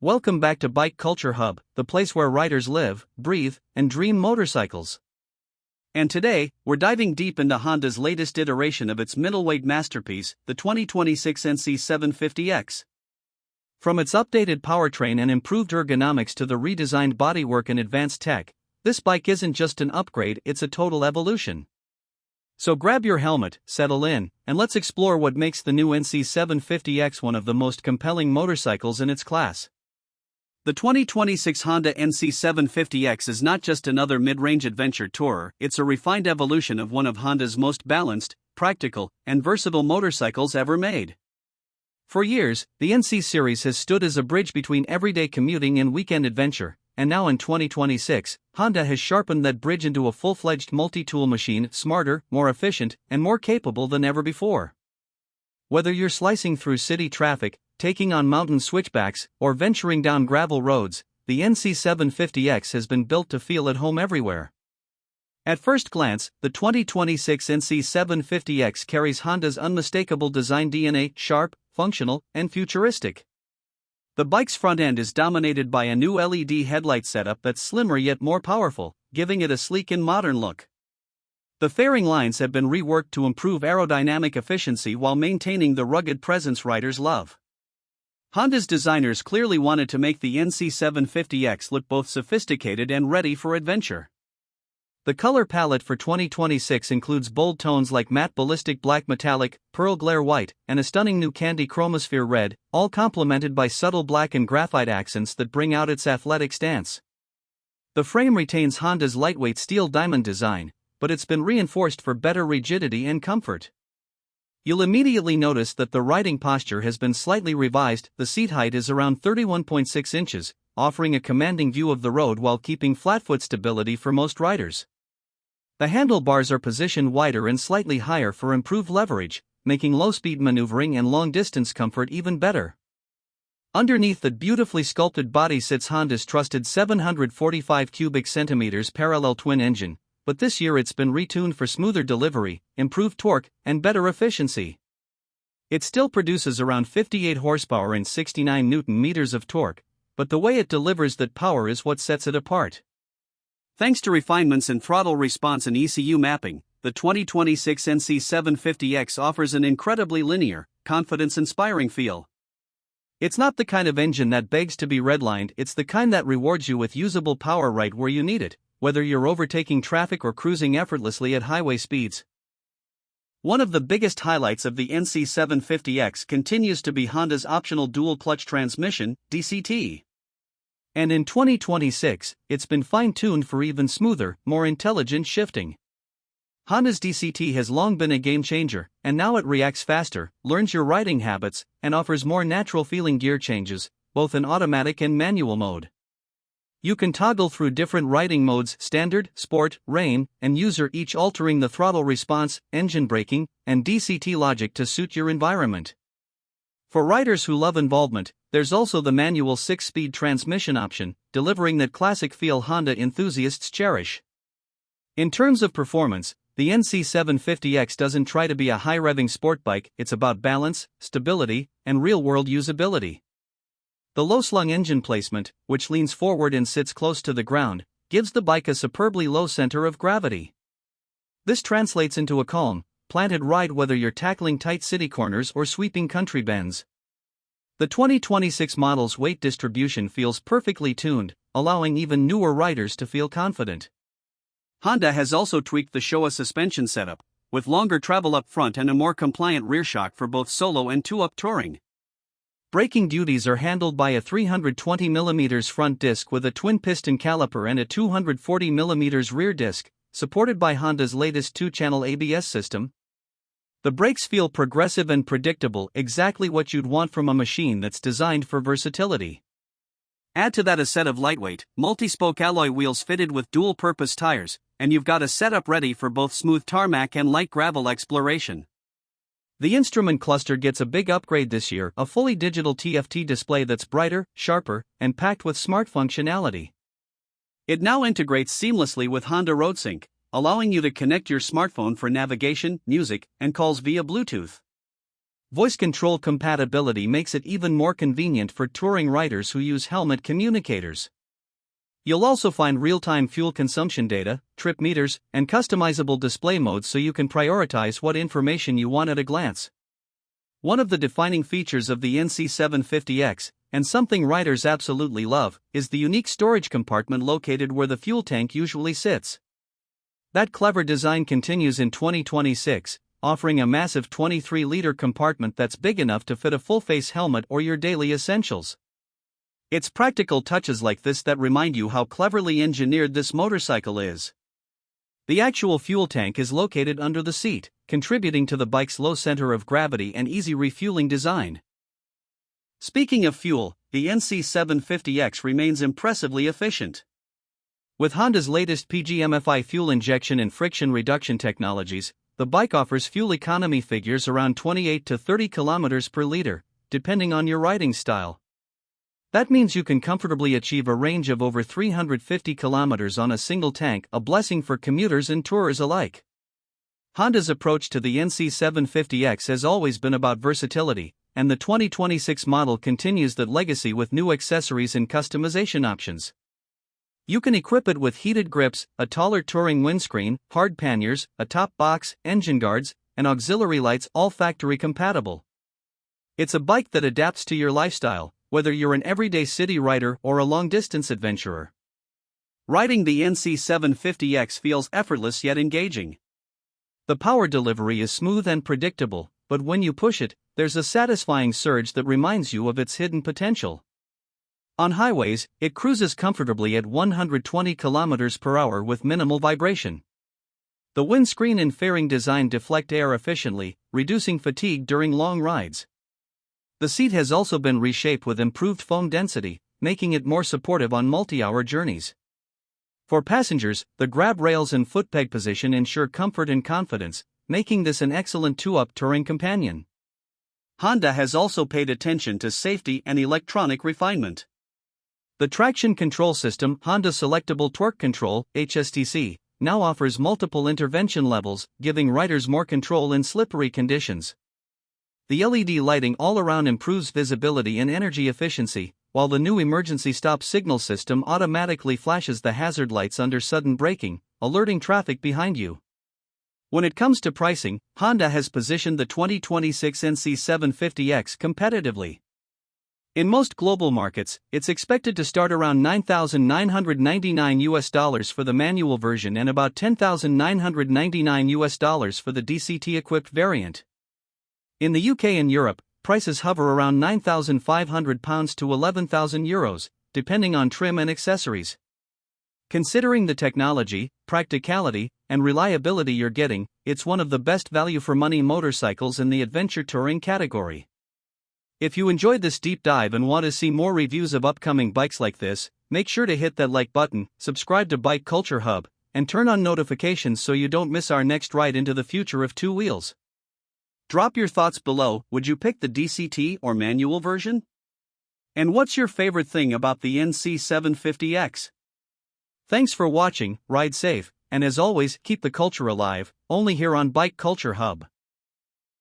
Welcome back to Bike Culture Hub, the place where riders live, breathe, and dream motorcycles. And today, we're diving deep into Honda's latest iteration of its middleweight masterpiece, the 2026 NC750X. From its updated powertrain and improved ergonomics to the redesigned bodywork and advanced tech, this bike isn't just an upgrade, it's a total evolution. So grab your helmet, settle in, and let's explore what makes the new NC750X one of the most compelling motorcycles in its class. The 2026 Honda NC750X is not just another mid-range adventure tourer, it's a refined evolution of one of Honda's most balanced, practical, and versatile motorcycles ever made. For years, the NC series has stood as a bridge between everyday commuting and weekend adventure, and now in 2026, Honda has sharpened that bridge into a full-fledged multi-tool machine, smarter, more efficient, and more capable than ever before. Whether you're slicing through city traffic, taking on mountain switchbacks, or venturing down gravel roads, the NC750X has been built to feel at home everywhere. At first glance, the 2026 NC750X carries Honda's unmistakable design DNA: sharp, functional, and futuristic. The bike's front end is dominated by a new LED headlight setup that's slimmer yet more powerful, giving it a sleek and modern look. The fairing lines have been reworked to improve aerodynamic efficiency while maintaining the rugged presence riders love. Honda's designers clearly wanted to make the NC750X look both sophisticated and ready for adventure. The color palette for 2026 includes bold tones like matte ballistic black metallic, pearl glare white, and a stunning new candy chromosphere red, all complemented by subtle black and graphite accents that bring out its athletic stance. The frame retains Honda's lightweight steel diamond design, but it's been reinforced for better rigidity and comfort. You'll immediately notice that the riding posture has been slightly revised. The seat height is around 31.6 inches, offering a commanding view of the road while keeping flat-foot stability for most riders. The handlebars are positioned wider and slightly higher for improved leverage, making low-speed maneuvering and long-distance comfort even better. Underneath that beautifully sculpted body sits Honda's trusted 745 cubic centimeters parallel twin engine, but this year it's been retuned for smoother delivery, improved torque, and better efficiency. It still produces around 58 horsepower and 69 Nm of torque, but the way it delivers that power is what sets it apart. Thanks to refinements in throttle response and ECU mapping, the 2026 NC750X offers an incredibly linear, confidence-inspiring feel. It's not the kind of engine that begs to be redlined, it's the kind that rewards you with usable power right where you need it, whether you're overtaking traffic or cruising effortlessly at highway speeds. One of the biggest highlights of the NC750X continues to be Honda's optional dual-clutch transmission, DCT. And in 2026, it's been fine-tuned for even smoother, more intelligent shifting. Honda's DCT has long been a game-changer, and now it reacts faster, learns your riding habits, and offers more natural-feeling gear changes, both in automatic and manual mode. You can toggle through different riding modes: standard, sport, rain, and user, each altering the throttle response, engine braking, and DCT logic to suit your environment. For riders who love involvement, there's also the manual 6-speed transmission option, delivering that classic feel Honda enthusiasts cherish. In terms of performance, the NC750X doesn't try to be a high-revving sport bike, it's about balance, stability, and real-world usability. The low-slung engine placement, which leans forward and sits close to the ground, gives the bike a superbly low center of gravity. This translates into a calm, planted ride whether you're tackling tight city corners or sweeping country bends. The 2026 model's weight distribution feels perfectly tuned, allowing even newer riders to feel confident. Honda has also tweaked the Showa suspension setup, with longer travel up front and a more compliant rear shock for both solo and two-up touring. Braking duties are handled by a 320mm front disc with a twin-piston caliper and a 240mm rear disc, supported by Honda's latest 2-channel ABS system. The brakes feel progressive and predictable, exactly what you'd want from a machine that's designed for versatility. Add to that a set of lightweight, multi-spoke alloy wheels fitted with dual-purpose tires, and you've got a setup ready for both smooth tarmac and light gravel exploration. The instrument cluster gets a big upgrade this year, a fully digital TFT display that's brighter, sharper, and packed with smart functionality. It now integrates seamlessly with Honda RoadSync, allowing you to connect your smartphone for navigation, music, and calls via Bluetooth. Voice control compatibility makes it even more convenient for touring riders who use helmet communicators. You'll also find real-time fuel consumption data, trip meters, and customizable display modes so you can prioritize what information you want at a glance. One of the defining features of the NC750X, and something riders absolutely love, is the unique storage compartment located where the fuel tank usually sits. That clever design continues in 2026, offering a massive 23-liter compartment that's big enough to fit a full-face helmet or your daily essentials. It's practical touches like this that remind you how cleverly engineered this motorcycle is. The actual fuel tank is located under the seat, contributing to the bike's low center of gravity and easy refueling design. Speaking of fuel, the NC750X remains impressively efficient. With Honda's latest PGMFI fuel injection and friction reduction technologies, the bike offers fuel economy figures around 28 to 30 km per liter, depending on your riding style. That means you can comfortably achieve a range of over 350 kilometers on a single tank, a blessing for commuters and tourers alike. Honda's approach to the NC750X has always been about versatility, and the 2026 model continues that legacy with new accessories and customization options. You can equip it with heated grips, a taller touring windscreen, hard panniers, a top box, engine guards, and auxiliary lights, all factory compatible. It's a bike that adapts to your lifestyle, whether you're an everyday city rider or a long-distance adventurer. Riding the NC750X feels effortless yet engaging. The power delivery is smooth and predictable, but when you push it, there's a satisfying surge that reminds you of its hidden potential. On highways, it cruises comfortably at 120 km per hour with minimal vibration. The windscreen and fairing design deflect air efficiently, reducing fatigue during long rides. The seat has also been reshaped with improved foam density, making it more supportive on multi-hour journeys. For passengers, the grab rails and footpeg position ensure comfort and confidence, making this an excellent two-up touring companion. Honda has also paid attention to safety and electronic refinement. The traction control system, Honda Selectable Torque Control, HSTC, now offers multiple intervention levels, giving riders more control in slippery conditions. The LED lighting all around improves visibility and energy efficiency, while the new emergency stop signal system automatically flashes the hazard lights under sudden braking, alerting traffic behind you. When it comes to pricing, Honda has positioned the 2026 NC750X competitively. In most global markets, it's expected to start around $9,999 for the manual version and about $10,999 for the DCT-equipped variant. In the UK and Europe, prices hover around £9,500 to €11,000, depending on trim and accessories. Considering the technology, practicality, and reliability you're getting, it's one of the best value-for-money motorcycles in the adventure touring category. If you enjoyed this deep dive and want to see more reviews of upcoming bikes like this, make sure to hit that like button, subscribe to Bike Culture Hub, and turn on notifications so you don't miss our next ride into the future of two wheels. Drop your thoughts below. Would you pick the DCT or manual version? And what's your favorite thing about the NC750X? Thanks for watching, ride safe, and as always, keep the culture alive, only here on Bike Culture Hub.